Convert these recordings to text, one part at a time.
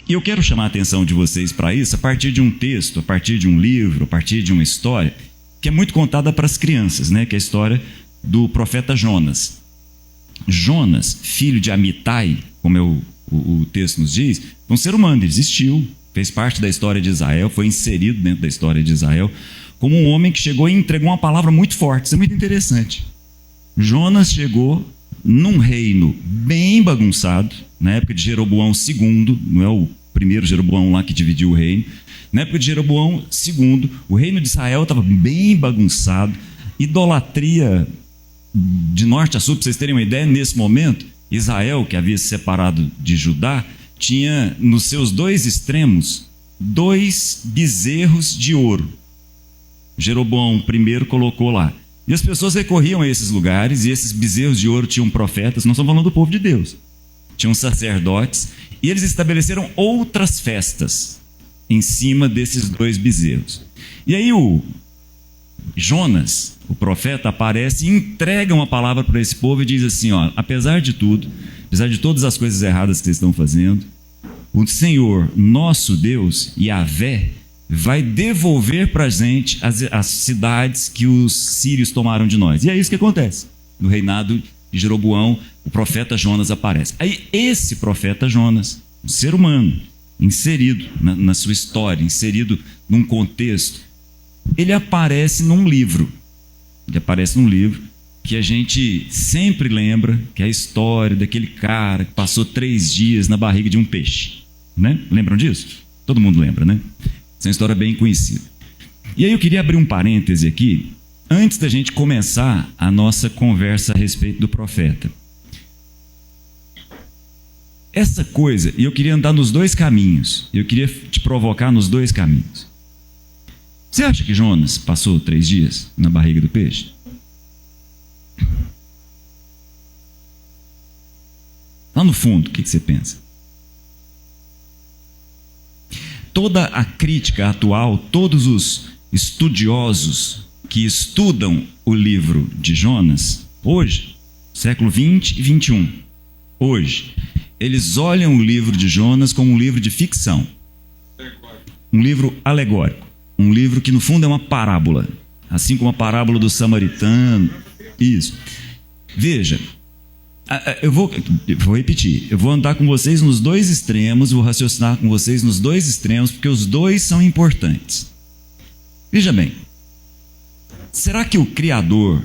E eu quero chamar a atenção de vocês para isso a partir de um texto, a partir de um livro, a partir de uma história que é muito contada para as crianças, né? Que é a história do profeta Jonas. Jonas, filho de Amitai, como o texto nos diz, é um ser humano, ele existiu, fez parte da história de Israel, foi inserido dentro da história de Israel, como um homem que chegou e entregou uma palavra muito forte. Isso é muito interessante. Jonas chegou num reino bem bagunçado, na época de Jeroboão II, não é o primeiro Jeroboão lá que dividiu o reino, na época de Jeroboão II, o reino de Israel estava bem bagunçado, idolatria de norte a sul. Para vocês terem uma ideia, nesse momento, Israel, que havia se separado de Judá, tinha nos seus dois extremos 2 bezerros de ouro. Jeroboão I colocou lá. E as pessoas recorriam a esses lugares, e esses bezerros de ouro tinham profetas. Nós estamos falando do povo de Deus. Tinham sacerdotes, e eles estabeleceram outras festas em cima desses 2 bezerros. E aí o Jonas, o profeta, aparece e entrega uma palavra para esse povo e diz assim: ó, apesar de tudo, apesar de todas as coisas erradas que vocês estão fazendo, o Senhor, nosso Deus, Yahvé, vai devolver para a gente as cidades que os sírios tomaram de nós. E é isso que acontece. No reinado de Jeroboão, o profeta Jonas aparece. Aí esse profeta Jonas, um ser humano, inserido na sua história, inserido num contexto, ele aparece num livro. Ele aparece num livro que a gente sempre lembra, que é a história daquele cara que passou 3 dias na barriga de um peixe, né? Lembram disso? Todo mundo lembra, né? Essa é uma história bem conhecida. E aí eu queria abrir um parêntese aqui, antes da gente começar a nossa conversa a respeito do profeta. Essa coisa, e eu queria andar nos 2 caminhos, eu queria te provocar nos 2 caminhos. Você acha que Jonas passou 3 dias na barriga do peixe? Lá no fundo, o que você pensa? Toda a crítica atual, todos os estudiosos que estudam o livro de Jonas, hoje, século 20 e 21, hoje, eles olham o livro de Jonas como um livro de ficção, um livro alegórico, um livro que no fundo é uma parábola, assim como a parábola do samaritano. Isso. Veja, eu vou repetir, eu vou andar com vocês nos 2 extremos, vou raciocinar com vocês nos 2 extremos, porque os 2 são importantes. Veja bem, será que o Criador,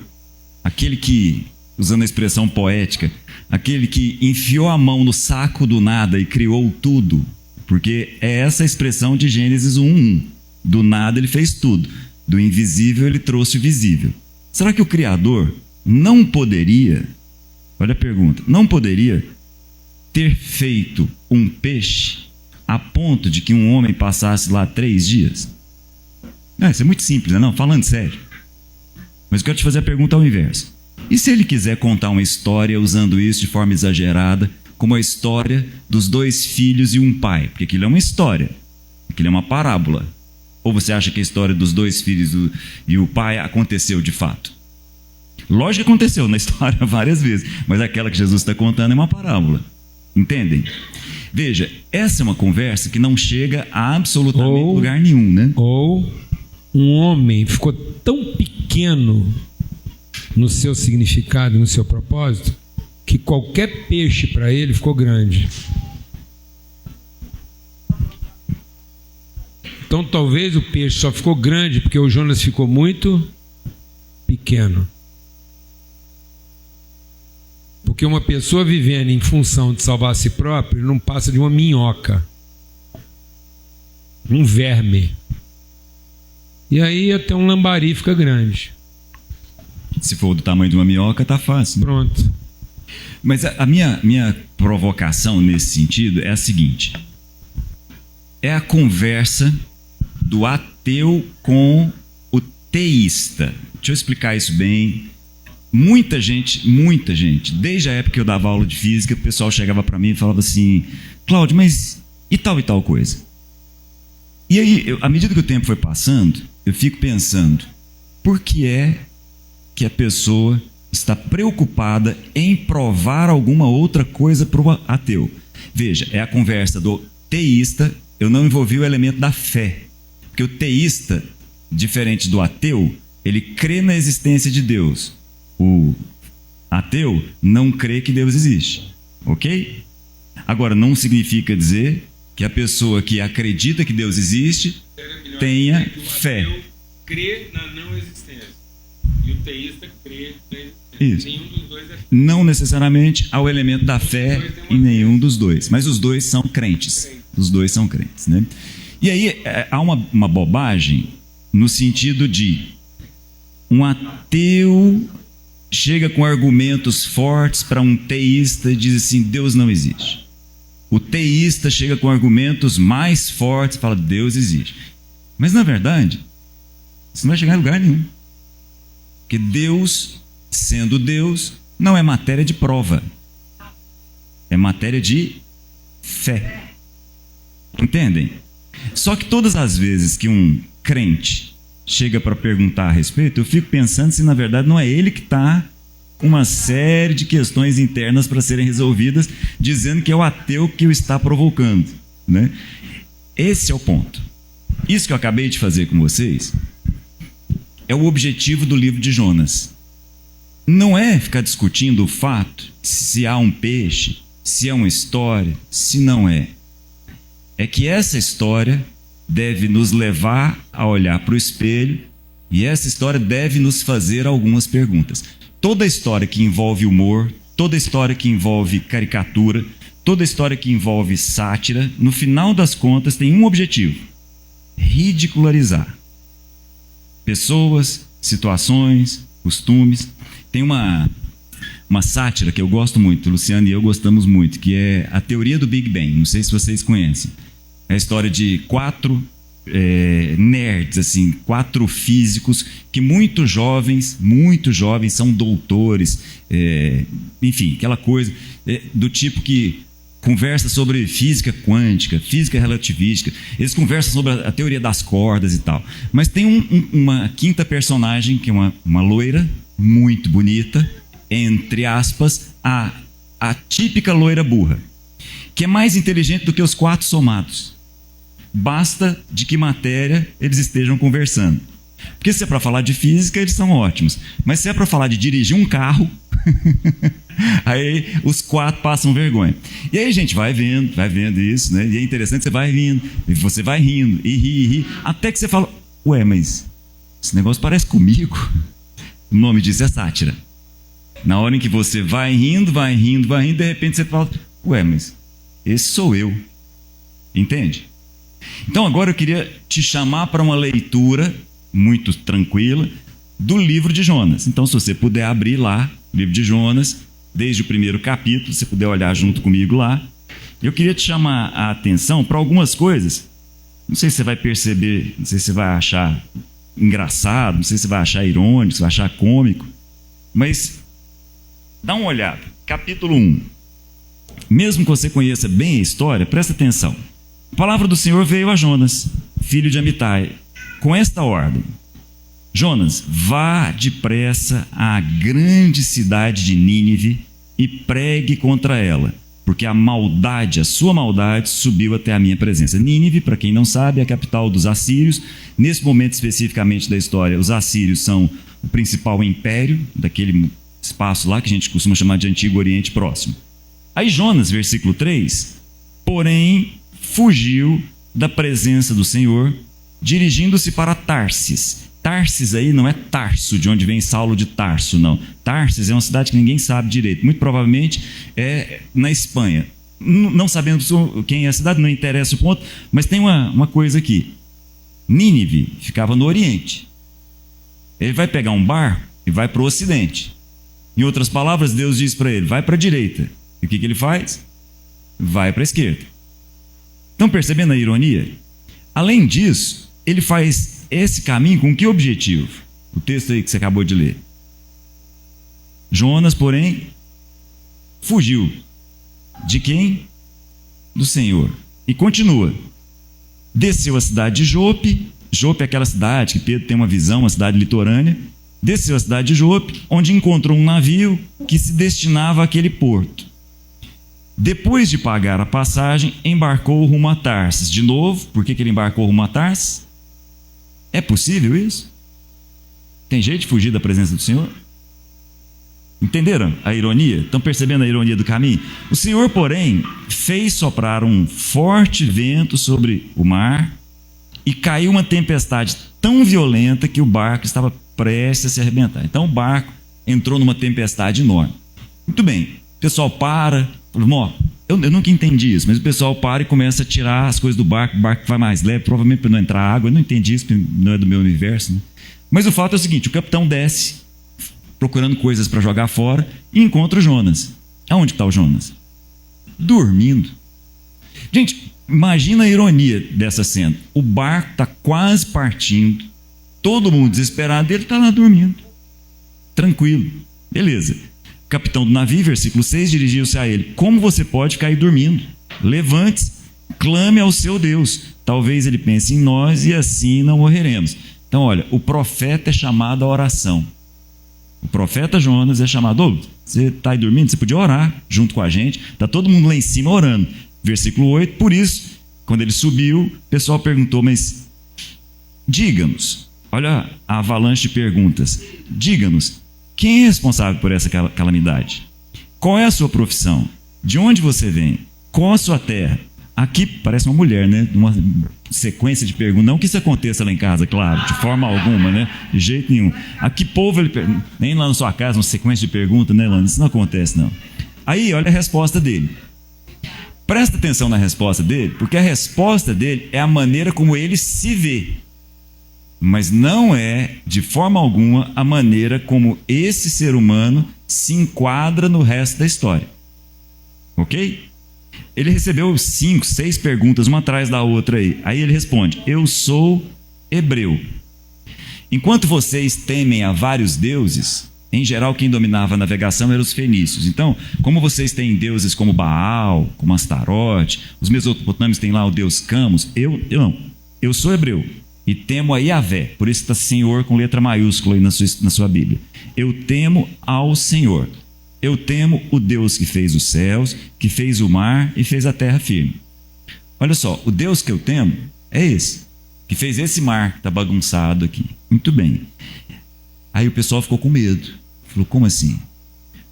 aquele que, usando a expressão poética, aquele que enfiou a mão no saco do nada e criou tudo, porque é essa a expressão de Gênesis 1:1, do nada ele fez tudo, do invisível ele trouxe o visível. Será que o Criador não poderia, olha a pergunta, não poderia ter feito um peixe a ponto de que um homem passasse lá 3 dias? Isso é muito simples, não? Falando sério. Mas eu quero te fazer a pergunta ao inverso. E se ele quiser contar uma história usando isso de forma exagerada, como a história dos 2 filhos e um pai? Porque aquilo é uma história, aquilo é uma parábola. Ou você acha que a história dos 2 filhos e o pai aconteceu de fato? Lógico que aconteceu na história várias vezes, mas aquela que Jesus está contando é uma parábola. Entendem? Veja, essa é uma conversa que não chega a absolutamente lugar nenhum, né? Ou um homem ficou tão pequeno no seu significado, no seu propósito, que qualquer peixe para ele ficou grande. Então talvez o peixe só ficou grande porque o Jonas ficou muito pequeno. Porque uma pessoa vivendo em função de salvar a si próprio não passa de uma minhoca, um verme. E aí até um lambari fica grande. Se for do tamanho de uma minhoca, tá fácil. Pronto. Mas a minha provocação nesse sentido é a seguinte: é a conversa do ateu com o teísta. Deixa eu explicar isso bem. Muita gente, desde a época que eu dava aula de física, o pessoal chegava para mim e falava assim: Cláudio, mas e tal coisa? E aí, à medida que o tempo foi passando, eu fico pensando, por que é que a pessoa está preocupada em provar alguma outra coisa para o ateu? Veja, é a conversa do teísta, eu não envolvi o elemento da fé. Porque o teísta, diferente do ateu, ele crê na existência de Deus. O ateu não crê que Deus existe. Ok? Agora, não significa dizer que a pessoa que acredita que Deus existe tenha fé. O ateu crê na não existência e o teísta crê na existência. Isso. Nenhum dos dois é fé. Não necessariamente há o elemento da fé em nenhum dos dois, mas os dois são crentes. Os dois são crentes, né? E aí há uma bobagem no sentido de um ateu chega com argumentos fortes para um teísta e diz assim: Deus não existe. O teísta chega com argumentos mais fortes e fala: Deus existe. Mas na verdade, isso não vai chegar em lugar nenhum. Porque Deus, sendo Deus, não é matéria de prova. É matéria de fé. Entendem? Só que todas as vezes que um crente chega para perguntar a respeito, eu fico pensando se na verdade não é ele que está com uma série de questões internas para serem resolvidas, dizendo que é o ateu que o está provocando, né? Esse é o ponto. Isso que eu acabei de fazer com vocês é o objetivo do livro de Jonas. Não é ficar discutindo o fato se há um peixe, se é uma história, se não é. É que essa história deve nos levar a olhar para o espelho e essa história deve nos fazer algumas perguntas. Toda história que envolve humor, toda história que envolve caricatura, toda história que envolve sátira, no final das contas tem um objetivo: ridicularizar pessoas, situações, costumes. Tem uma sátira que eu gosto muito, o Luciano e eu gostamos muito, que é a teoria do Big Bang. Não sei se vocês conhecem. É a história de 4 nerds, assim, 4 físicos que muito jovens, são doutores, enfim, aquela coisa do tipo que conversa sobre física quântica, física relativística, eles conversam sobre a teoria das cordas e tal. Mas tem uma quinta personagem, que é uma loira muito bonita, entre aspas, a típica loira burra, que é mais inteligente do que os 4 somados. Basta de que matéria eles estejam conversando. Porque se é para falar de física, eles são ótimos. Mas se é para falar de dirigir um carro, aí os 4 passam vergonha. E aí a gente vai vendo isso, né? E é interessante, você vai rindo, e você vai rindo, e ri, até que você fala: ué, mas esse negócio parece comigo. O nome disso é sátira. Na hora em que você vai rindo, de repente você fala: ué, mas esse sou eu. Entende? Então agora eu queria te chamar para uma leitura muito tranquila do livro de Jonas. Então, se você puder abrir lá o livro de Jonas, desde o primeiro capítulo, se você puder olhar junto comigo lá, eu queria te chamar a atenção para algumas coisas. Não sei se você vai perceber, não sei se você vai achar engraçado, não sei se você vai achar irônico, se você vai achar cômico, mas dá uma olhada. Capítulo 1. Mesmo que você conheça bem a história, presta atenção. A palavra do Senhor veio a Jonas, filho de Amitai, com esta ordem: Jonas, vá depressa à grande cidade de Nínive e pregue contra ela, porque a sua maldade subiu até a minha presença. Nínive, para quem não sabe, é a capital dos assírios. Nesse momento especificamente da história, os assírios são o principal império daquele espaço lá que a gente costuma chamar de Antigo Oriente Próximo. Aí Jonas, versículo 3, porém fugiu da presença do Senhor, dirigindo-se para Tarsis. Tarsis aí não é Tarso, de onde vem Saulo de Tarso, não. Tarsis é uma cidade que ninguém sabe direito. Muito provavelmente é na Espanha. Não sabendo quem é a cidade, não interessa o ponto, mas tem uma coisa aqui. Nínive ficava no Oriente. Ele vai pegar um barco e vai para o Ocidente. Em outras palavras, Deus diz para ele: vai para a direita. E o que ele faz? Vai para a esquerda. Estão percebendo a ironia? Além disso, ele faz esse caminho com que objetivo? O texto aí que você acabou de ler. Jonas, porém, fugiu. De quem? Do Senhor. E continua. Desceu a cidade de Jope. Jope é aquela cidade que Pedro tem uma visão, uma cidade litorânea. Desceu a cidade de Jope, onde encontrou um navio que se destinava àquele porto. Depois de pagar a passagem, embarcou rumo a Tarsis. De novo, por que ele embarcou rumo a Tarsis? É possível isso? Tem jeito de fugir da presença do Senhor? Entenderam a ironia? Estão percebendo a ironia do caminho? O Senhor, porém, fez soprar um forte vento sobre o mar e caiu uma tempestade tão violenta que o barco estava prestes a se arrebentar. Então o barco entrou numa tempestade enorme. Muito bem, o pessoal para, fala, eu nunca entendi isso, mas o pessoal para e começa a tirar as coisas do barco, o barco vai mais leve, provavelmente para não entrar água. Eu não entendi isso, porque não é do meu universo, né? Mas o fato é o seguinte, o capitão desce procurando coisas para jogar fora e encontra o Jonas. Aonde está o Jonas? Dormindo. Gente, imagina a ironia dessa cena. O barco está quase partindo, todo mundo desesperado, ele está lá dormindo, tranquilo, beleza. O capitão do navio, versículo 6, dirigiu-se a ele: como você pode ficar aí dormindo? Levante-se, clame ao seu Deus, talvez ele pense em nós e assim não morreremos. Então olha, o profeta é chamado à oração. O profeta Jonas é chamado: você está aí dormindo? Você podia orar junto com a gente. Está todo mundo lá em cima orando. Versículo 8, por isso, quando ele subiu, o pessoal perguntou, mas diga-nos, olha a avalanche de perguntas, diga-nos, quem é responsável por essa calamidade? Qual é a sua profissão? De onde você vem? Qual a sua terra? Aqui parece uma mulher, né? Uma sequência de perguntas. Não que isso aconteça lá em casa, claro, de forma alguma, né? De jeito nenhum. A que povo ele pergunta? Nem lá na sua casa, uma sequência de perguntas, né, Lana? Isso não acontece, não. Aí, olha a resposta dele. Presta atenção na resposta dele, porque a resposta dele é a maneira como ele se vê. Mas não é, de forma alguma, a maneira como esse ser humano se enquadra no resto da história. Ok? Ele recebeu 5, 6 perguntas, uma atrás da outra aí. Aí ele responde: eu sou hebreu. Enquanto vocês temem a vários deuses, em geral quem dominava a navegação eram os fenícios. Então, como vocês têm deuses como Baal, como Astarote, os mesopotâmios têm lá o deus Camus, eu não. Eu sou hebreu e temo a Yahvé. Por isso está Senhor com letra maiúscula aí na sua Bíblia. Eu temo ao Senhor. Eu temo o Deus que fez os céus, que fez o mar e fez a terra firme. Olha só, o Deus que eu temo é esse, que fez esse mar que está bagunçado aqui. Muito bem. Aí o pessoal ficou com medo. Falou, como assim?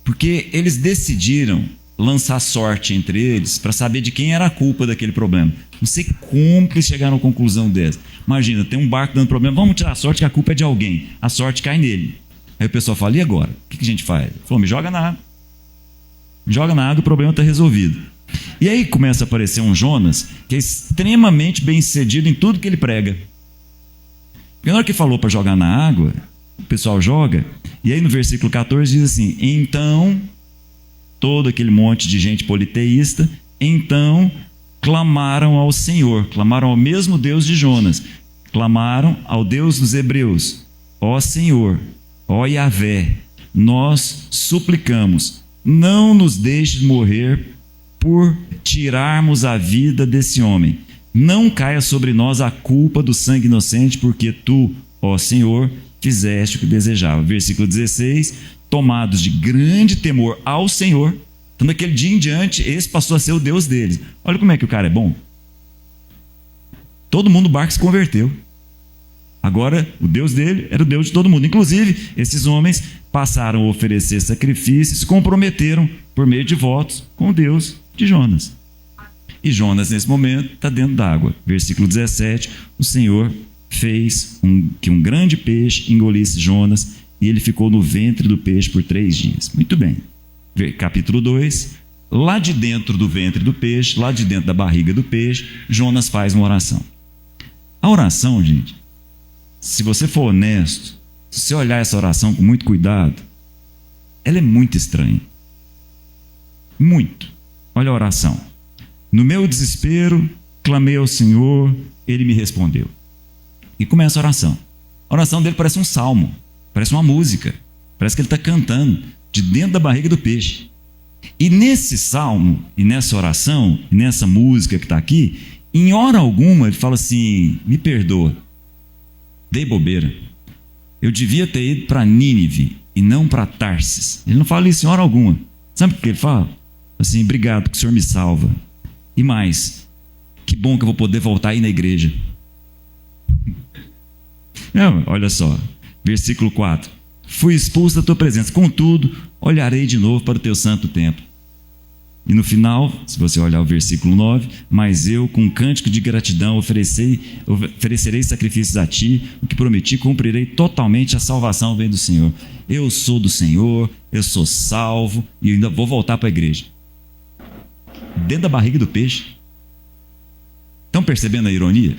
Porque eles decidiram lançar sorte entre eles para saber de quem era a culpa daquele problema. Não sei como que eles chegaram à conclusão dessa. Imagina, tem um barco dando problema, vamos tirar a sorte que a culpa é de alguém. A sorte cai nele. Aí o pessoal fala, e agora? O que a gente faz? Ele falou, me joga na água. Me joga na água, o problema está resolvido. E aí começa a aparecer um Jonas que é extremamente bem sucedido em tudo que ele prega. Porque na hora que falou para jogar na água, o pessoal joga, e aí no versículo 14 diz assim, então, todo aquele monte de gente politeísta, então clamaram ao Senhor, clamaram ao mesmo Deus de Jonas, clamaram ao Deus dos hebreus, ó Senhor, ó Yahvé, nós suplicamos, não nos deixes morrer por tirarmos a vida desse homem. Não caia sobre nós a culpa do sangue inocente, porque tu, ó Senhor, fizeste o que desejava. Versículo 16, tomados de grande temor ao Senhor, então daquele dia em diante, esse passou a ser o Deus deles. Olha como é que o cara é bom. Todo mundo no barco se converteu. Agora, o Deus dele era o Deus de todo mundo. Inclusive, esses homens passaram a oferecer sacrifícios, se comprometeram por meio de votos com o Deus de Jonas. E Jonas, nesse momento, está dentro d'água. Versículo 17, o Senhor fez que um grande peixe engolisse Jonas e ele ficou no ventre do peixe por 3 dias. Muito bem. Capítulo 2, lá de dentro do ventre do peixe, lá de dentro da barriga do peixe, Jonas faz uma oração. A oração, gente, se você for honesto, se você olhar essa oração com muito cuidado, ela é muito estranha. Muito. Olha a oração. No meu desespero, clamei ao Senhor, Ele me respondeu. E começa a oração. A oração dele parece um salmo, parece uma música, parece que ele está cantando de dentro da barriga do peixe. E nesse salmo, e nessa oração, e nessa música que está aqui, em hora alguma ele fala assim, me perdoa, dei bobeira, eu devia ter ido para Nínive e não para Tarsis. Ele não fala isso em hora alguma. Sabe o que ele fala? Assim, obrigado que o Senhor me salva. E mais, que bom que eu vou poder voltar aí na igreja. Não, olha só, versículo 4. Fui expulso da tua presença, contudo, olharei de novo para o teu santo templo. E no final, se você olhar o versículo 9, mas eu, com um cântico de gratidão, oferecerei sacrifícios a ti, o que prometi, cumprirei totalmente, a salvação vem do Senhor. Eu sou do Senhor, eu sou salvo, e ainda vou voltar para a igreja. Dentro da barriga do peixe. Estão percebendo a ironia?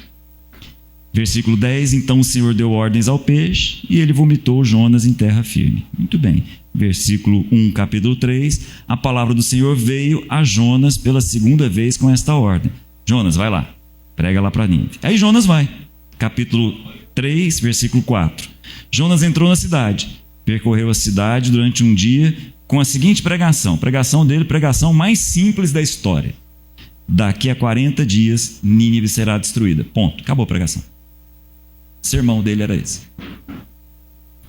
Versículo 10, então o Senhor deu ordens ao peixe e ele vomitou Jonas em terra firme. Muito bem. Versículo 1, capítulo 3, a palavra do Senhor veio a Jonas pela segunda vez com esta ordem. Jonas, vai lá, prega lá para Nínive. Aí Jonas vai. Capítulo 3, versículo 4. Jonas entrou na cidade, percorreu a cidade durante um dia com a seguinte pregação. Pregação dele, pregação mais simples da história. Daqui a 40 dias, Nínive será destruída. Ponto. Acabou a pregação. O sermão dele era esse.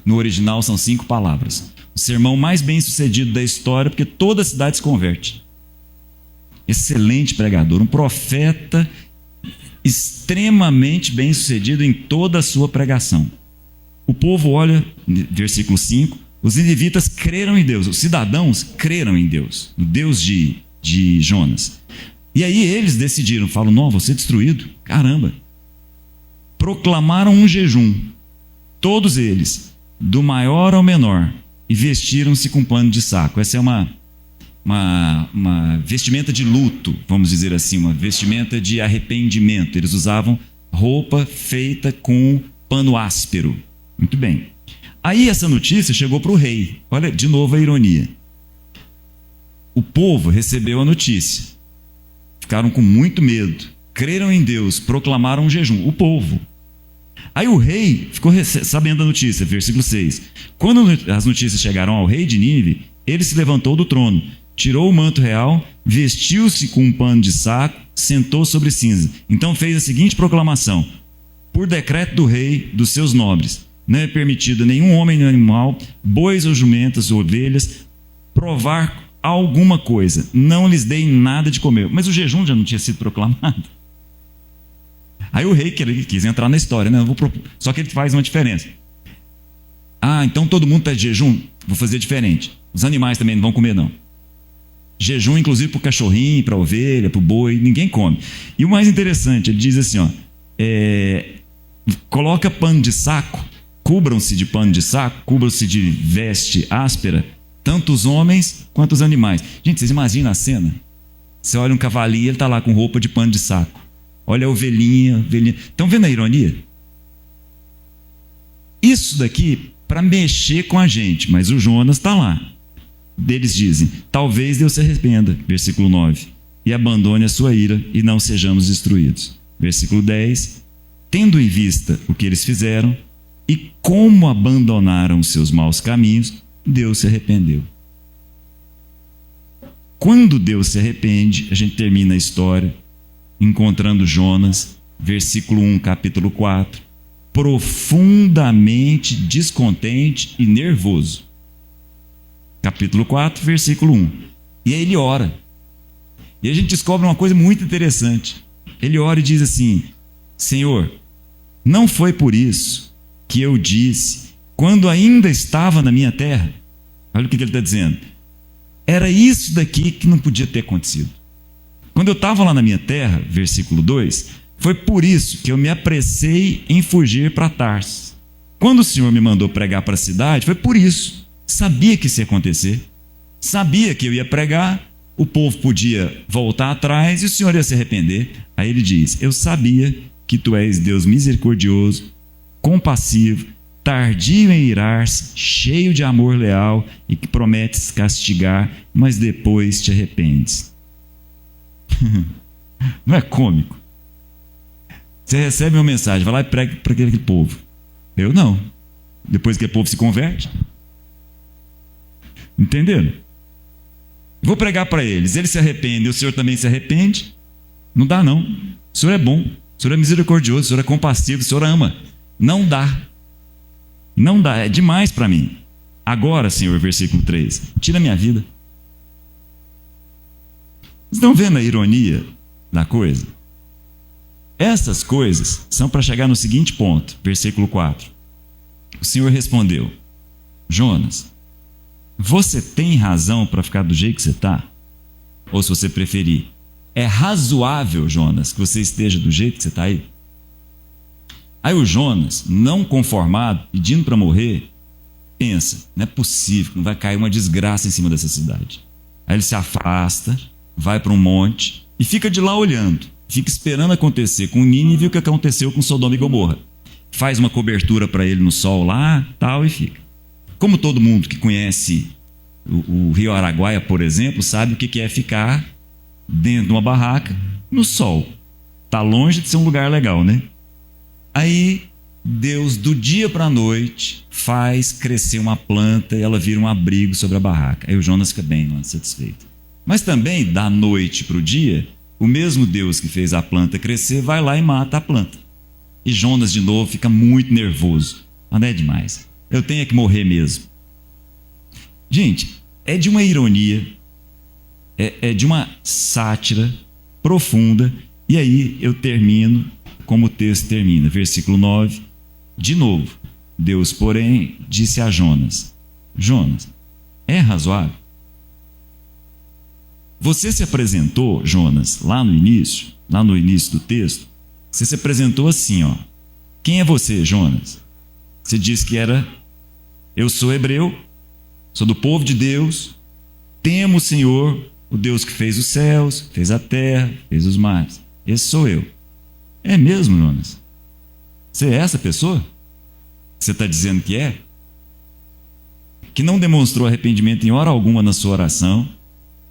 No original são 5 palavras. O sermão mais bem sucedido da história, porque toda a cidade se converte. Excelente pregador, um profeta extremamente bem sucedido em toda a sua pregação. O povo olha, versículo 5, os ninivitas creram em Deus, os cidadãos creram em Deus, no Deus de Jonas. E aí eles decidiram, falam, não, vou ser destruído, caramba. Proclamaram um jejum, todos eles, do maior ao menor, e vestiram-se com pano de saco. Essa é uma vestimenta de luto, vamos dizer assim, uma vestimenta de arrependimento. Eles usavam roupa feita com pano áspero. Muito bem. Aí essa notícia chegou para o rei. Olha, de novo a ironia. O povo recebeu a notícia. Ficaram com muito medo. Creram em Deus, proclamaram um jejum. O povo. Aí o rei ficou sabendo da notícia, versículo 6. Quando as notícias chegaram ao rei de Nínive, ele se levantou do trono, tirou o manto real, vestiu-se com um pano de saco, sentou sobre cinza. Então fez a seguinte proclamação: por decreto do rei, dos seus nobres, não é permitido a nenhum homem nem animal, bois ou jumentas ou ovelhas, provar alguma coisa. Não lhes dei nada de comer. Mas o jejum já não tinha sido proclamado. Aí o rei quis entrar na história, né? Só que ele faz uma diferença. Ah, então todo mundo está de jejum? Vou fazer diferente. Os animais também não vão comer, não. Jejum, inclusive, para o cachorrinho, para a ovelha, para o boi, ninguém come. E o mais interessante, ele diz assim, ó, coloca pano de saco, cubram-se de pano de saco, cubram-se de veste áspera, tanto os homens quanto os animais. Gente, vocês imaginam a cena? Você olha um cavalinho, ele está lá com roupa de pano de saco. Olha a ovelhinha. Estão vendo a ironia? Isso daqui para mexer com a gente, mas o Jonas está lá. Eles dizem, talvez Deus se arrependa, versículo 9, e abandone a sua ira e não sejamos destruídos. Versículo 10, tendo em vista o que eles fizeram e como abandonaram os seus maus caminhos, Deus se arrependeu. Quando Deus se arrepende, a gente termina a história encontrando Jonas, versículo 1, capítulo 4, profundamente descontente e nervoso. Capítulo 4, versículo 1. E aí ele ora. E a gente descobre uma coisa muito interessante. Ele ora e diz assim: Senhor, não foi por isso que eu disse, quando ainda estava na minha terra. Olha o que ele está dizendo. Era isso daqui que não podia ter acontecido. Quando eu estava lá na minha terra, versículo 2, foi por isso que eu me apressei em fugir para Tarso. Quando o Senhor me mandou pregar para a cidade, foi por isso. Sabia que isso ia acontecer. Sabia que eu ia pregar, o povo podia voltar atrás e o Senhor ia se arrepender. Aí ele diz, eu sabia que tu és Deus misericordioso, compassivo, tardio em irar-se, cheio de amor leal e que prometes castigar, mas depois te arrependes. Não é cômico? Você recebe uma mensagem, vai lá e prega para aquele povo. Eu não. Depois que o povo se converte. Entenderam? Vou pregar para eles, eles se arrependem, o Senhor também se arrepende? Não dá não. O Senhor é bom, o Senhor é misericordioso, o Senhor é compassivo, o Senhor ama. Não dá. Não dá, é demais para mim. Agora, Senhor, versículo 3, tira a minha vida. Estão vendo a ironia da coisa? Essas coisas são para chegar no seguinte ponto, versículo 4. O Senhor respondeu: Jonas, você tem razão para ficar do jeito que você está? Ou se você preferir, é razoável, Jonas, que você esteja do jeito que você está aí? Aí o Jonas, não conformado, pedindo para morrer, pensa, não é possível, não vai cair uma desgraça em cima dessa cidade. Aí ele se afasta, vai para um monte e fica de lá olhando. Fica esperando acontecer com Nínive o que aconteceu com Sodoma e Gomorra. Faz uma cobertura para ele no sol lá, tal, e fica. Como todo mundo que conhece o Rio Araguaia, por exemplo, sabe o que é ficar dentro de uma barraca no sol. Tá longe de ser um lugar legal, né? Aí Deus, do dia para a noite, faz crescer uma planta e ela vira um abrigo sobre a barraca. Aí o Jonas fica bem lá, satisfeito. Mas também, da noite para o dia, o mesmo Deus que fez a planta crescer vai lá e mata a planta. E Jonas, de novo, fica muito nervoso. Mas não é demais. Eu tenho que morrer mesmo. Gente, é de uma ironia, é de uma sátira profunda. E aí eu termino como o texto termina. Versículo 9. De novo, Deus, porém, disse a Jonas: Jonas, é razoável? Você se apresentou, Jonas, lá no início do texto, você se apresentou assim, ó. Quem é você, Jonas? Você disse que eu sou hebreu, sou do povo de Deus, temo o Senhor, o Deus que fez os céus, fez a terra, fez os mares. Esse sou eu. É mesmo, Jonas? Você é essa pessoa? Que você está dizendo que é? Que não demonstrou arrependimento em hora alguma na sua oração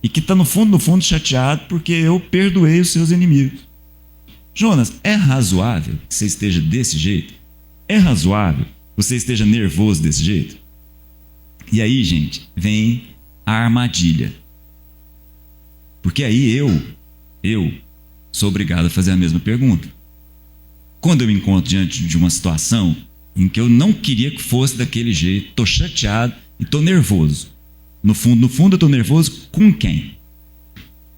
e que está no fundo chateado porque eu perdoei os seus inimigos. Jonas, é razoável que você esteja desse jeito? É razoável que você esteja nervoso desse jeito? E aí, gente, vem a armadilha. Porque aí eu sou obrigado a fazer a mesma pergunta. Quando eu me encontro diante de uma situação em que eu não queria que fosse daquele jeito, estou chateado e estou nervoso. No fundo, eu estou nervoso com quem?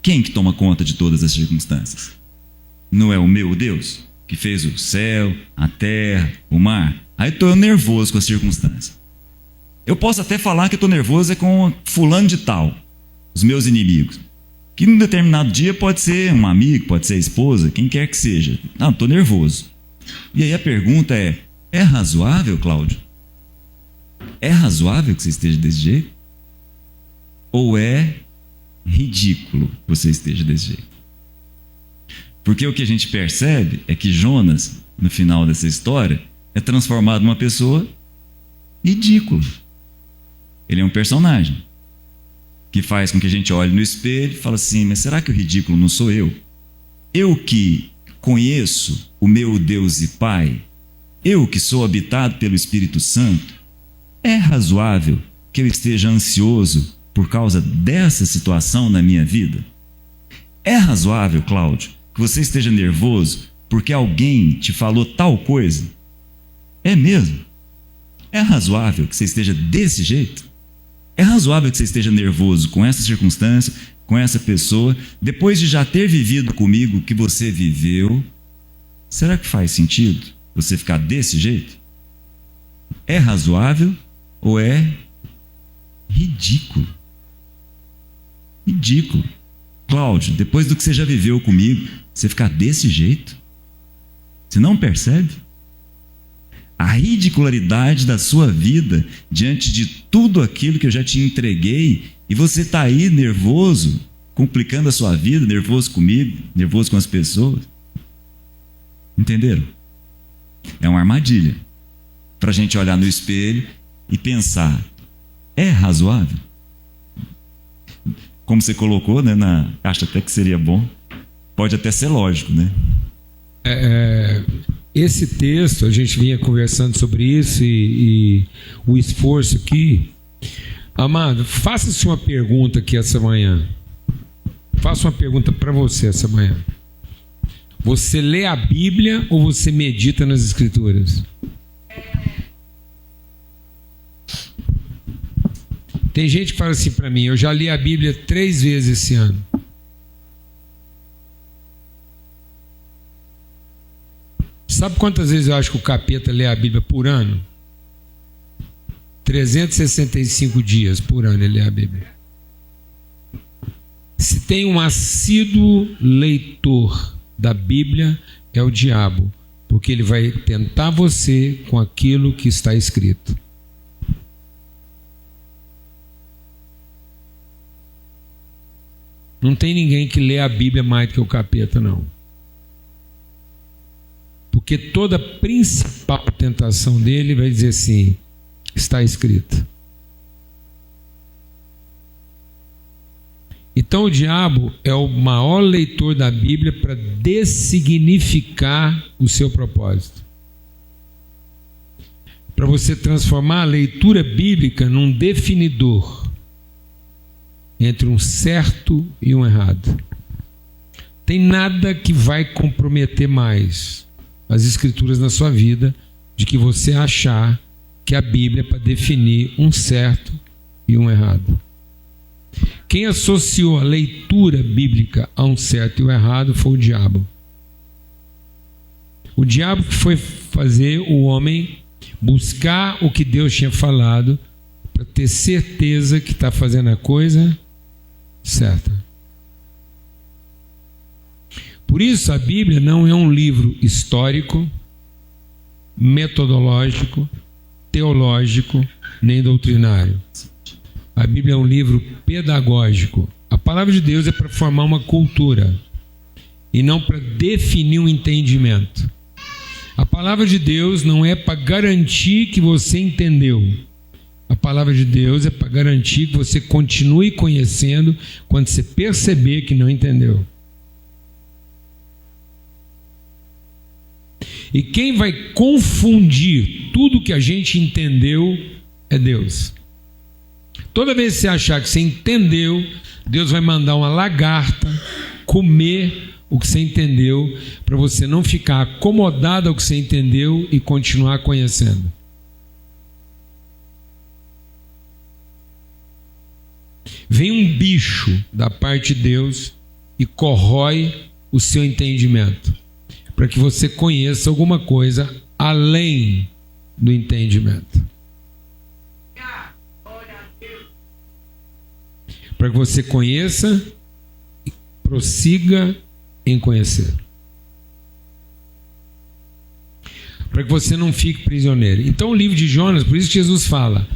Quem que toma conta de todas as circunstâncias? Não é o meu Deus, que fez o céu, a terra, o mar? Aí estou nervoso com as circunstâncias. Eu posso até falar que estou nervoso com fulano de tal, os meus inimigos. Que num determinado dia pode ser um amigo, pode ser a esposa, quem quer que seja. Não, estou nervoso. E aí a pergunta é razoável, Cláudio? É razoável que você esteja desse jeito? Ou é ridículo que você esteja desse jeito? Porque o que a gente percebe é que Jonas, no final dessa história, é transformado numa pessoa ridícula. Ele é um personagem que faz com que a gente olhe no espelho e fale assim: mas será que o ridículo não sou eu? Eu que conheço o meu Deus e Pai, eu que sou habitado pelo Espírito Santo, é razoável que eu esteja ansioso por causa dessa situação na minha vida? É razoável, Cláudio, que você esteja nervoso porque alguém te falou tal coisa? É mesmo? É razoável que você esteja desse jeito? É razoável que você esteja nervoso com essa circunstância, com essa pessoa, depois de já ter vivido comigo o que você viveu? Será que faz sentido você ficar desse jeito? É razoável ou é ridículo? Ridículo. Cláudio, depois do que você já viveu comigo, você ficar desse jeito? Você não percebe? A ridicularidade da sua vida diante de tudo aquilo que eu já te entreguei, e você está aí nervoso, complicando a sua vida, nervoso comigo, nervoso com as pessoas. Entenderam? É uma armadilha para a gente olhar no espelho e pensar: é razoável? Como você colocou, né, acho até que seria bom, pode até ser lógico, né? Esse texto, a gente vinha conversando sobre isso e o esforço aqui. Amado, faça-se uma pergunta aqui essa manhã. Faça uma pergunta para você essa manhã. Você lê a Bíblia ou você medita nas Escrituras? Tem gente que fala assim para mim: eu já li a Bíblia 3 vezes esse ano. Sabe quantas vezes eu acho que o capeta lê a Bíblia por ano? 365 dias por ano ele lê a Bíblia. Se tem um assíduo leitor da Bíblia, é o diabo, porque ele vai tentar você com aquilo que está escrito. Não tem ninguém que lê a Bíblia mais do que o capeta, não. Porque toda a principal tentação dele vai dizer assim: está escrito. Então o diabo é o maior leitor da Bíblia para dessignificar o seu propósito. Para você transformar a leitura bíblica num definidor entre um certo e um errado. Tem nada que vai comprometer mais as Escrituras na sua vida de que você achar que a Bíblia é para definir um certo e um errado. Quem associou a leitura bíblica a um certo e um errado foi o diabo. O diabo que foi fazer o homem buscar o que Deus tinha falado para ter certeza que está fazendo a coisa certa. Por isso a Bíblia não é um livro histórico, metodológico, teológico, nem doutrinário. A Bíblia é um livro pedagógico. A palavra de Deus é para formar uma cultura e não para definir um entendimento. A palavra de Deus não é para garantir que você entendeu. A palavra de Deus é para garantir que você continue conhecendo quando você perceber que não entendeu. E quem vai confundir tudo que a gente entendeu é Deus. Toda vez que você achar que você entendeu, Deus vai mandar uma lagarta comer o que você entendeu, para você não ficar acomodado ao que você entendeu e continuar conhecendo. Vem um bicho da parte de Deus e corrói o seu entendimento, para que você conheça alguma coisa além do entendimento. Para que você conheça e prossiga em conhecer. Para que você não fique prisioneiro. Então o livro de Jonas, por isso que Jesus fala,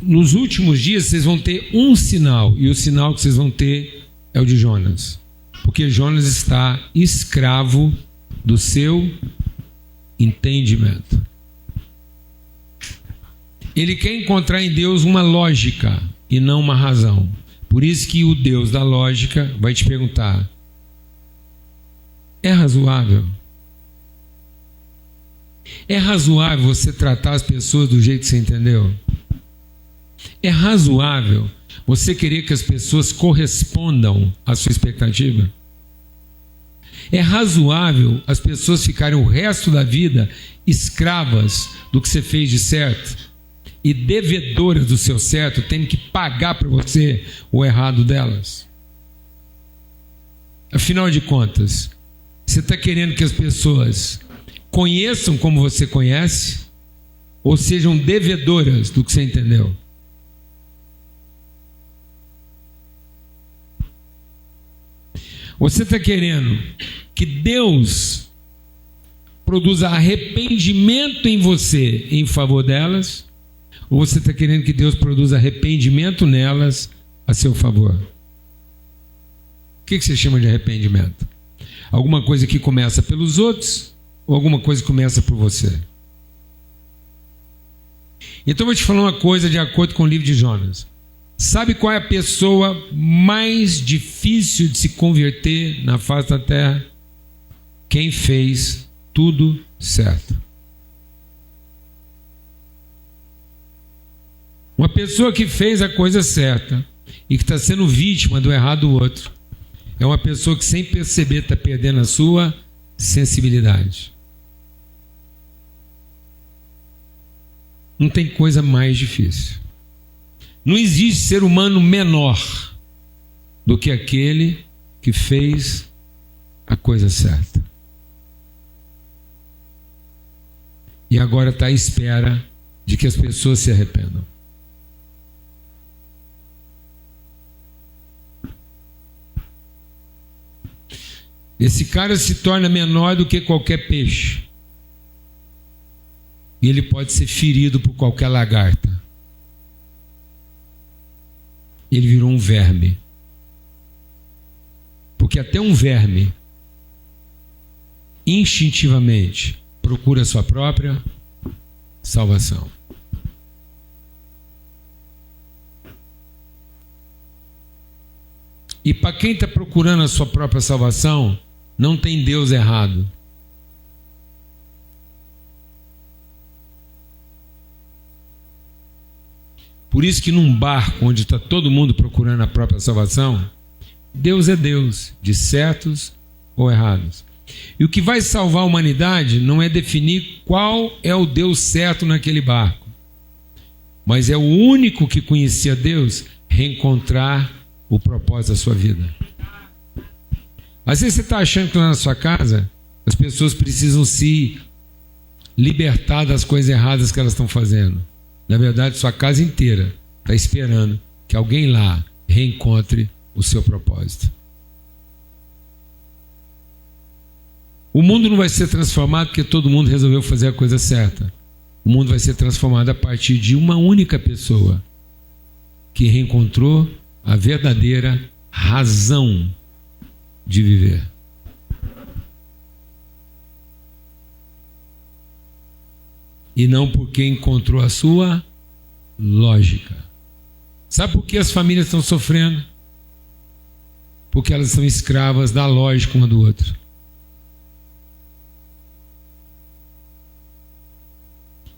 nos últimos dias vocês vão ter um sinal, e o sinal que vocês vão ter é o de Jonas. Porque Jonas está escravo do seu entendimento. Ele quer encontrar em Deus uma lógica e não uma razão. Por isso que o Deus da lógica vai te perguntar: é razoável? É razoável você tratar as pessoas do jeito que você entendeu? É razoável você querer que as pessoas correspondam à sua expectativa? É razoável as pessoas ficarem o resto da vida escravas do que você fez de certo e devedoras do seu certo, tendo que pagar para você o errado delas? Afinal de contas, você está querendo que as pessoas conheçam como você conhece ou sejam devedoras do que você entendeu? Você está querendo que Deus produza arrependimento em você em favor delas, ou você está querendo que Deus produza arrependimento nelas a seu favor? O que você chama de arrependimento? Alguma coisa que começa pelos outros ou alguma coisa que começa por você? Então eu vou te falar uma coisa de acordo com o livro de Jonas. Sabe qual é a pessoa mais difícil de se converter na face da terra? Quem fez tudo certo. Uma pessoa que fez a coisa certa e que está sendo vítima do errado do outro é uma pessoa que, sem perceber, está perdendo a sua sensibilidade. Não tem coisa mais difícil. Não existe ser humano menor do que aquele que fez a coisa certa. e agora está à espera de que as pessoas se arrependam. Esse cara se torna menor do que qualquer peixe. E ele pode ser ferido por qualquer lagarta. Ele virou um verme. Porque até um verme, instintivamente, procura a sua própria salvação. E para quem está procurando a sua própria salvação, não tem Deus errado. Por isso que num barco onde está todo mundo procurando a própria salvação, Deus é Deus, de certos ou errados. E o que vai salvar a humanidade não é definir qual é o Deus certo naquele barco, mas é o único que conhecia Deus reencontrar o propósito da sua vida. Às vezes você está achando que lá na sua casa as pessoas precisam se libertar das coisas erradas que elas estão fazendo. Na verdade, sua casa inteira está esperando que alguém lá reencontre o seu propósito. O mundo não vai ser transformado porque todo mundo resolveu fazer a coisa certa. O mundo vai ser transformado a partir de uma única pessoa que reencontrou a verdadeira razão de viver. E não porque encontrou a sua lógica. Sabe por que as famílias estão sofrendo? Porque elas são escravas da lógica uma do outro.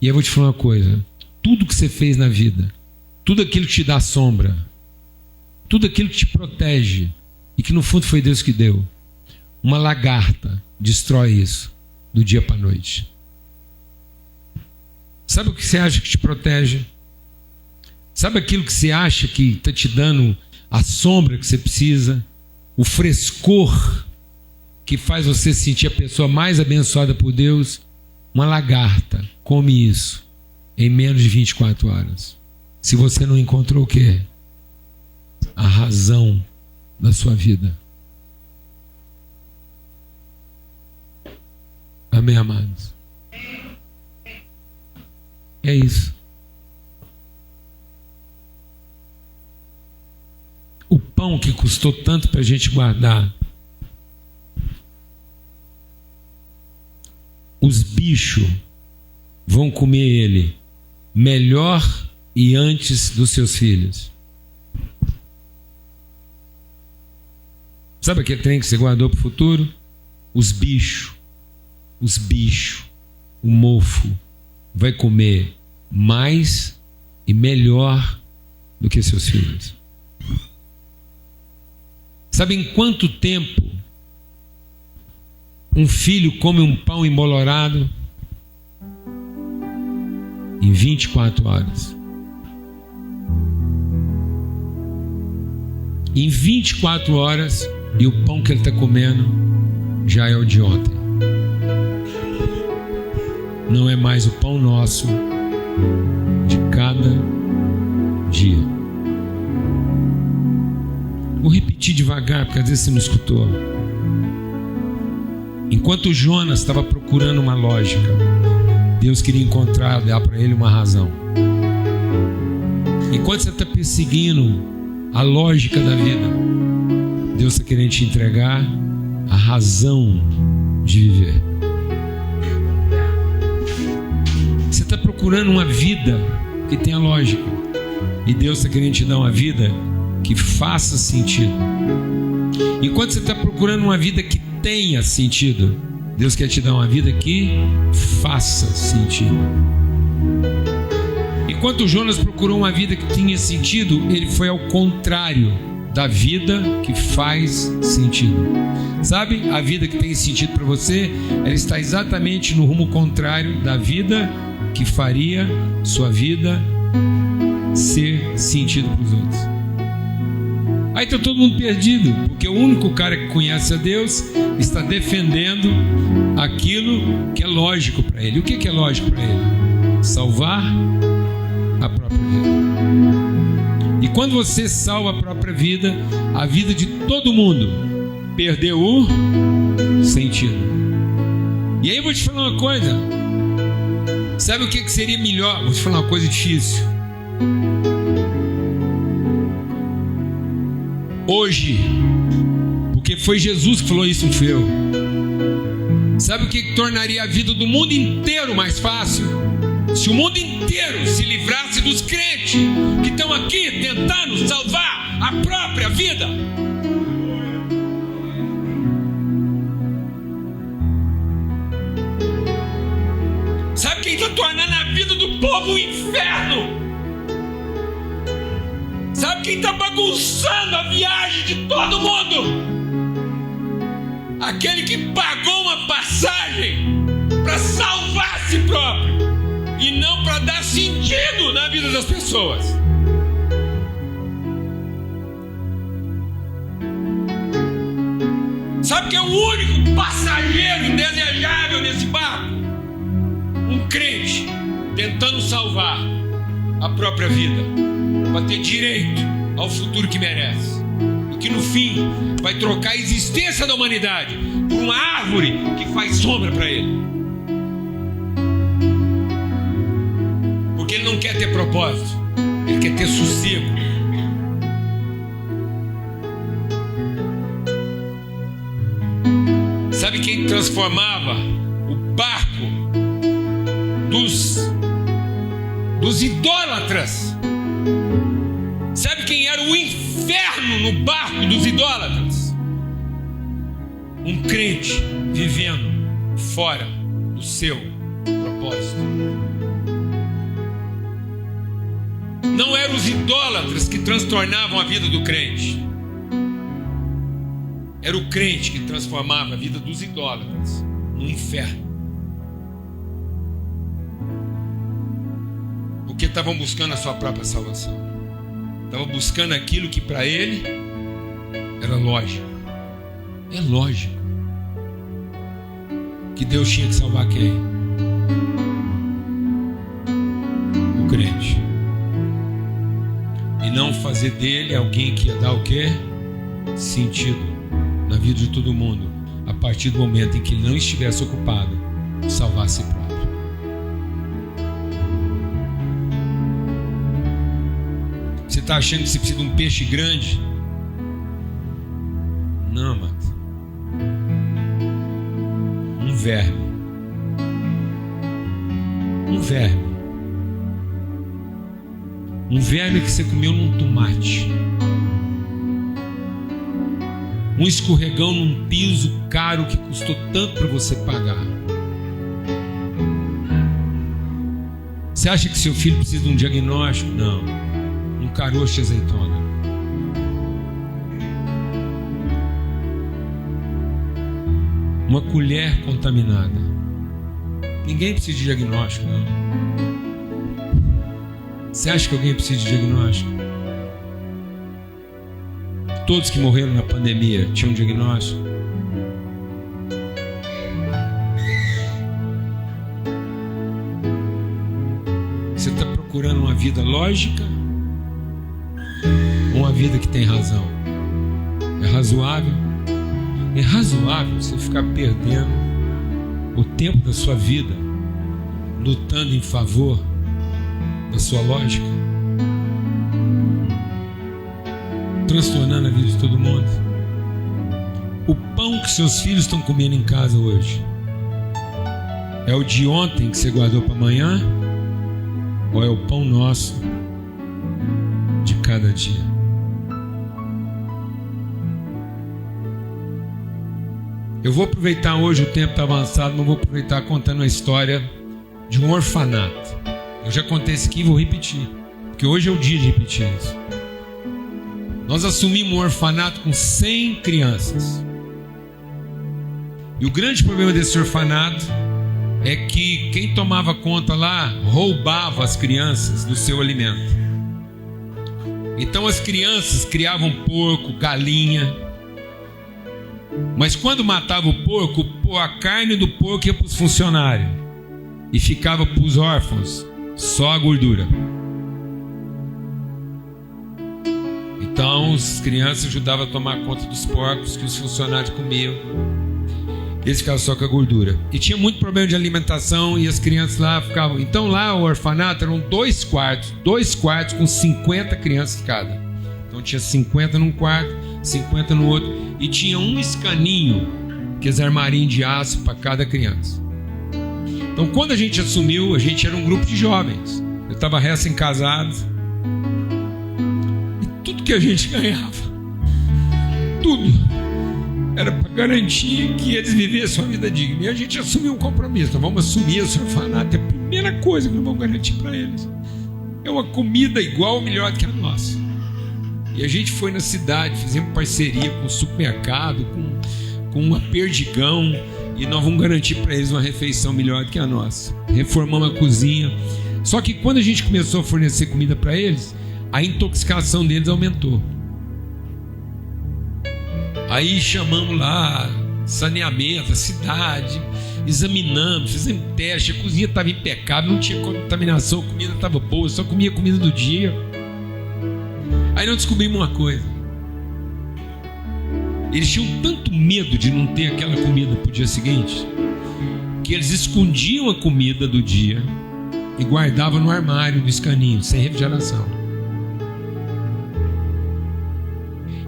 E eu vou te falar uma coisa: tudo que você fez na vida, tudo aquilo que te dá sombra, tudo aquilo que te protege, e que no fundo foi Deus que deu, uma lagarta destrói isso do dia para a noite. Sabe o que você acha que te protege? Sabe aquilo que você acha que está te dando a sombra que você precisa? O frescor que faz você sentir a pessoa mais abençoada por Deus? Uma lagarta come isso em menos de 24 horas. Se você não encontrou o quê? A razão da sua vida. Amém, amados? É isso. O pão que custou tanto para a gente guardar, os bichos vão comer ele melhor e antes dos seus filhos. Sabe aquele trem que você guardou para o futuro? Os bichos, o mofo vai comer mais e melhor do que seus filhos. Sabe em quanto tempo um filho come um pão embolorado? Em 24 horas. Em 24 horas, e o pão que ele está comendo já é o de ontem. Não é mais o pão nosso de cada dia. Vou repetir devagar, porque às vezes você não escutou. Enquanto Jonas estava procurando uma lógica, Deus queria encontrar, dar para ele uma razão. Enquanto você está perseguindo a lógica da vida, Deus está querendo te entregar a razão de viver. Você está procurando uma vida que tenha lógica, e Deus está querendo te dar uma vida que faça sentido. Enquanto você está procurando uma vida que tenha sentido, Deus quer te dar uma vida que faça sentido. Enquanto Jonas procurou uma vida que tinha sentido, ele foi ao contrário da vida que faz sentido. Sabe, a vida que tem sentido para você, ela está exatamente no rumo contrário da vida que faria sua vida ser sentido para os outros. Aí está todo mundo perdido, porque o único cara que conhece a Deus está defendendo aquilo que é lógico para ele. O que é lógico para ele? Salvar a própria vida. E quando você salva a própria vida, a vida de todo mundo perdeu o sentido. E aí eu vou te falar uma coisa. Sabe o que seria melhor? Vou te falar uma coisa difícil. Hoje, porque foi Jesus que falou isso, não fui eu. Sabe o que tornaria a vida do mundo inteiro mais fácil? Se o mundo inteiro se livrasse dos crentes que estão aqui tentando salvar a própria vida. Sabe quem está tornando a vida do povo um inferno? Sabe quem está bagunçando a viagem de todo mundo? Aquele que pagou uma passagem para salvar a si próprio e não para dar sentido na vida das pessoas. Sabe quem é o único passageiro indesejável nesse barco? Um crente tentando salvar a própria vida, para ter direito ao futuro que merece, e que no fim vai trocar a existência da humanidade por uma árvore que faz sombra para ele, porque ele não quer ter propósito, ele quer ter sossego. Sabe quem transformava o barco dos idólatras? Sabe quem era o inferno no barco dos idólatras? Um crente vivendo fora do seu propósito. Não eram os idólatras que transtornavam a vida do crente. Era o crente que transformava a vida dos idólatras no inferno. Porque estavam buscando a sua própria salvação. Estavam buscando aquilo que para ele era lógico. É lógico que Deus tinha que salvar quem? O crente. E não fazer dele alguém que ia dar o quê? Sentido na vida de todo mundo, a partir do momento em que ele não estivesse ocupado em salvar a si próprio. Você está achando que você precisa de um peixe grande? Não, mano. Um verme. Um verme. Um verme que você comeu num tomate. Um escorregão num piso caro que custou tanto para você pagar. Você acha que seu filho precisa de um diagnóstico? Não. Um caroço de azeitona. Uma colher contaminada. Ninguém precisa de diagnóstico, não. Você acha que alguém precisa de diagnóstico? Todos que morreram na pandemia tinham um diagnóstico? Você está procurando uma vida lógica ou uma vida que tem razão? É razoável? É razoável você ficar perdendo o tempo da sua vida lutando em favor da sua lógica, transtornando a vida de todo mundo? O pão que seus filhos estão comendo em casa hoje é o de ontem que você guardou para amanhã, ou é o pão nosso de cada dia? Eu vou aproveitar hoje, o tempo está avançado, mas vou aproveitar contando a história de um orfanato. Eu já contei isso aqui e vou repetir, porque hoje é o dia de repetir isso. Nós assumimos um orfanato com 100 crianças. E o grande problema desse orfanato é que quem tomava conta lá roubava as crianças do seu alimento. Então as crianças criavam porco, galinha. Mas quando matava o porco, a carne do porco ia para os funcionários e ficava para os órfãos só a gordura. Então as crianças ajudavam a tomar conta dos porcos que os funcionários comiam. Eles ficavam só com a gordura. E tinha muito problema de alimentação e as crianças lá ficavam. Então lá o orfanato eram 2 quartos com 50 crianças cada. Então tinha 50 num quarto, 50 no outro. E tinha um escaninho, que é armarinho de aço para cada criança. Então quando a gente assumiu, a gente era um grupo de jovens. Eu estava recém-casado. E tudo que a gente ganhava, tudo, era para garantir que eles vivessem uma vida digna. E a gente assumiu um compromisso. Nós vamos assumir esse orfanato. É a primeira coisa que nós vamos garantir para eles é uma comida igual ou melhor que a nossa. E a gente foi na cidade, fizemos parceria com o supermercado, com uma Perdigão, e nós vamos garantir para eles uma refeição melhor do que a nossa. Reformamos a cozinha. Só que quando a gente começou a fornecer comida para eles, a intoxicação deles aumentou. Aí chamamos lá saneamento, a cidade, examinamos, fizemos teste, a cozinha estava impecável, não tinha contaminação, a comida estava boa, só comia comida do dia. Aí nós descobrimos uma coisa: eles tinham tanto medo de não ter aquela comida para o dia seguinte, que eles escondiam a comida do dia e guardavam no armário, no escaninho, sem refrigeração.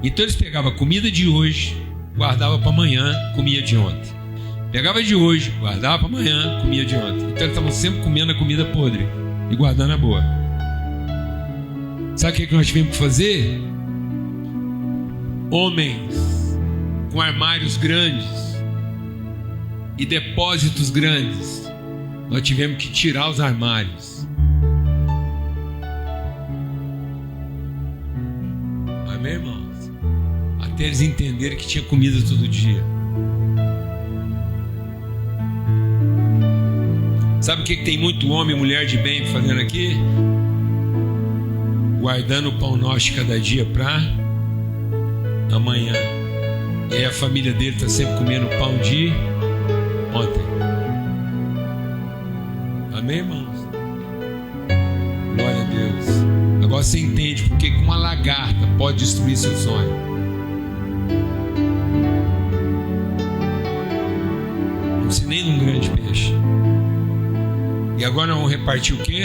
Então eles pegavam a comida de hoje, guardavam para amanhã, comia de ontem. Pegava de hoje, guardava para amanhã, comia de ontem. Então eles estavam sempre comendo a comida podre e guardando a boa. Sabe o que nós tivemos que fazer? Homens com armários grandes e depósitos grandes, nós tivemos que tirar os armários. Amém, irmãos? Até eles entenderem que tinha comida todo dia. Sabe o que tem muito homem e mulher de bem fazendo aqui? Guardando o pão nosso de cada dia para amanhã. E aí a família dele está sempre comendo pão de ontem. Amém, irmãos? Glória a Deus. Agora você entende porque uma lagarta pode destruir seu sonho. Não precisa nem de um grande peixe. E agora nós vamos repartir o quê?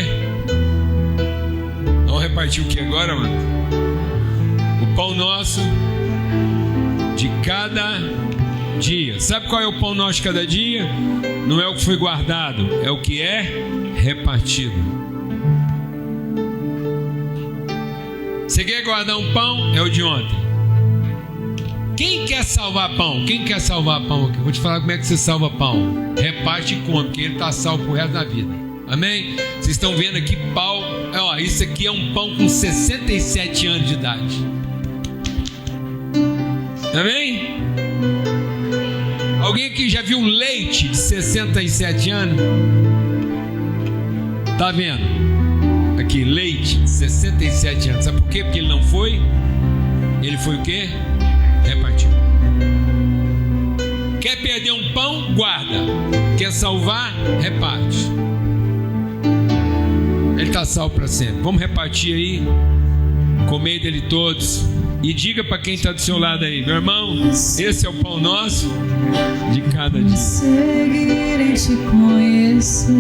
Vamos repartir o que agora, mano? O pão nosso de cada dia. Sabe qual é o pão nosso de cada dia? Não é o que foi guardado, é o que é repartido. Você quer guardar um pão? É o de ontem. Quem quer salvar pão? Quem quer salvar pão aqui? Vou te falar como é que você salva pão. Reparte e come, porque ele está salvo pro resto da vida. Amém? Vocês estão vendo aqui pau. Ó, isso aqui é um pão com 67 anos de idade. Amém? Alguém aqui já viu leite de 67 anos? Tá vendo? Aqui, leite de 67 anos. Sabe por quê? Porque ele não foi. Ele foi o quê? Repartiu. Quer perder um pão? Guarda. Quer salvar? Reparte. Ele está salvo para sempre. Vamos repartir aí. Comer dele todos. E diga para quem está do seu lado aí: meu irmão, esse é o pão nosso de cada dia. Seguir e te conhecer.